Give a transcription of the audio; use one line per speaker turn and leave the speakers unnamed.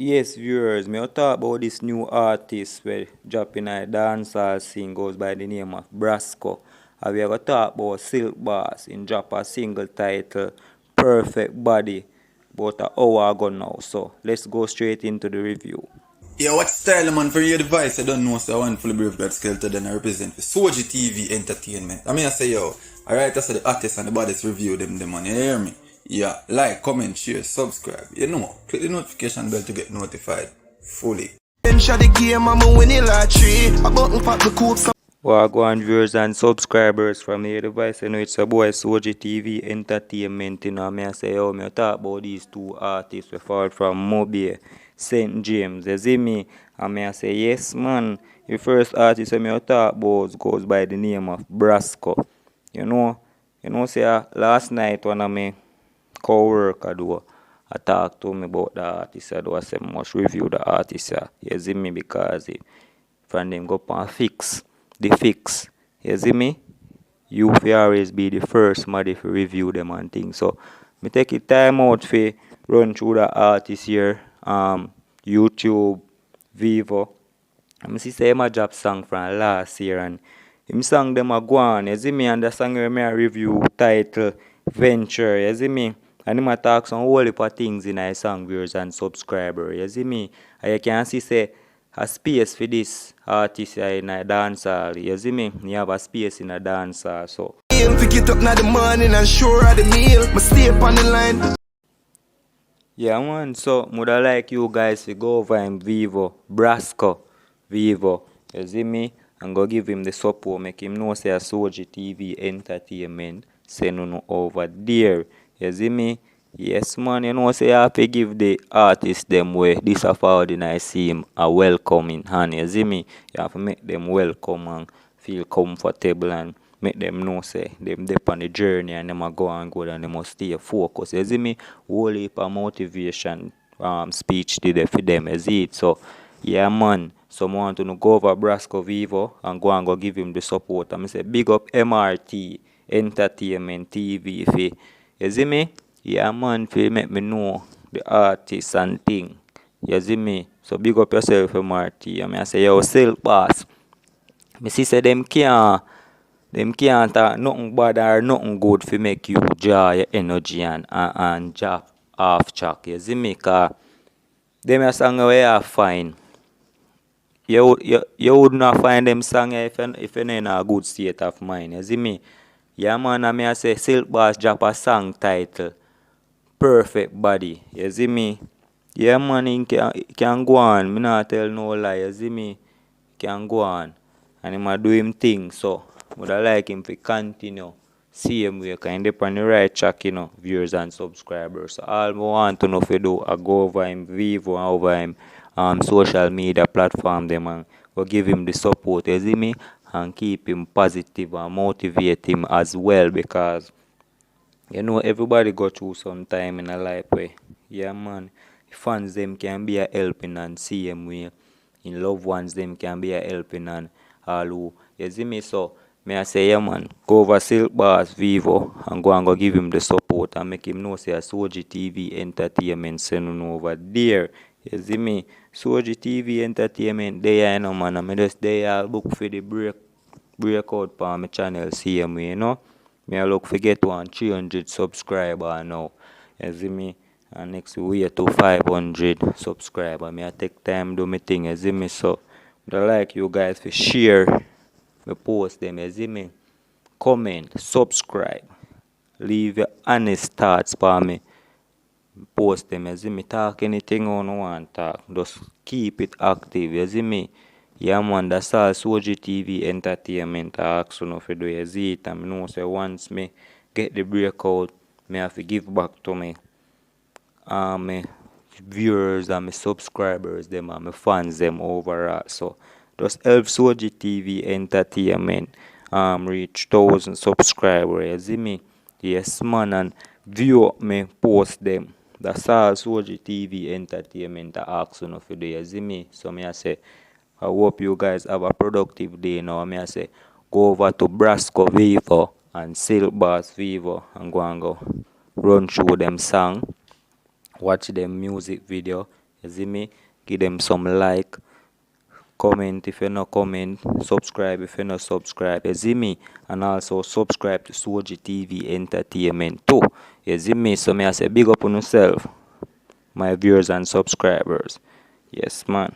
Yes, viewers, me talk about this new artist where dropping a dancehall scene goes by the name of Brysco. And we are going to talk about Silk Boss in drop a single title, Perfect Body, about an hour ago now. So let's go straight into the review.
Yeah, what style man for your device? I don't know, so I want fully brave God skeleton then I represent for Soji TV Entertainment. I mean I say yo, alright, that's the artists and the baddest review them man, you hear me? Yeah, like, comment, share, subscribe. You know, click the notification bell to get notified fully.
Wagwan viewers and subscribers from the device. I know it's a boy Soji TV Entertainment. You know, me I say, yo, me talk about these two artists we fall from Mobile, St. James. You see me? And me I say, yes, man. The first artist me talk about goes by the name of Brysco. Say last night one of my co-worker do I talk to me about the artist. I do I say must review the artist. You see me because from them go up and fix the fix. You see me? You will always be the first man if you review them and things. So me take it time out for run through the artist here. YouTube, Vivo. I see say him a drop song from last year and him song them a go on. You see me, and the song where me a review title Venture, you see me? And him a talk some whole heap of things in his song viewers and subscriber, you see me? And you can see say a space for this artist in a dancehall, you see me? You have a space in a dancehall, so
Get up now the morning and sure of the meal. My stay up on the line.
yeah, man. So, would I like you guys to go over in Vivo, Brysco, Vivo. You see me? And go give him the support. Make him know say a Soji TV Entertainment. Send you over there. You see me? Yes, man. You know, say you have to give the artist them way. This of how the nice see him a welcoming hand. You see me? You have to make them welcome and feel comfortable and make them know say them dip on the journey and them a go and good and they must stay focused. You see me? Whole heap of motivation speech did it for them, you see it. So yeah man. Someone want to go over Brysco Vivo and go give him the support. And I say big up MRT Entertainment TV for you see me? Yeah man for make me know the artists and thing. You see me? So big up yourself MRT. I say yo Silk Boss. Me see say them can't talk nothing bad or nothing good for make you draw your energy and drop off track. You see me? Cause them a song where you find. You would not find them song if you're not in a good state of mind. You see me? Yeah man, I I say Silk Boss drop a song title Perfect Body. You see me? Yeah man, he can go on. Me not tell no lie. You see me? He can go on. And him a do him thing. So, would I like him to continue same way. Cause him dey on the right track, viewers and subscribers. So all I want to know if you do, I go over him Vivo and over him social media platform them and go give him the support, you see me? And keep him positive and motivate him as well because everybody go through some time in a life where, yeah, man, fans them can be a helping and same way. In loved ones them can be a helping and all who, you see me? So, may I say, yeah, man, go over Silk Boss Vivo and go give him the support and make him know say a Soji TV Entertainment send him over there. You see me? Soji TV Entertainment, they are, man, I just they are look for the breakout on my channel, same way, Me I look for get 300 subscriber now. You see me? And next we to 500 subscriber. Me I take time do my thing, you see me? So I like you guys to share me post them, you see me? Comment, subscribe, leave your honest thoughts for me. Post them, you see me? Talk anything on want talk. Just keep it active, you see me? Yeah man, that's all Soji TV Entertainment I ask you if you do you see it and I know say once me get the breakout, me have to give back to me my viewers and my subscribers them and my fans them overall. So just help Soji TV Entertainment reach 1,000 subscribers, you see me? Yes man, and view up me post them. That's all Soji TV Entertainment I ask you if you do you see me? So me I say I hope you guys have a productive day now. I say go over to Brysco Vivo and Silk Boss Vivo and go run through them song, watch them music video. You see me? Give them some like, comment if you not comment, subscribe if you not subscribe. You see me? And also subscribe to Soji TV Entertainment too. You see me? So me I say big up on yourself, my viewers and subscribers. Yes, man.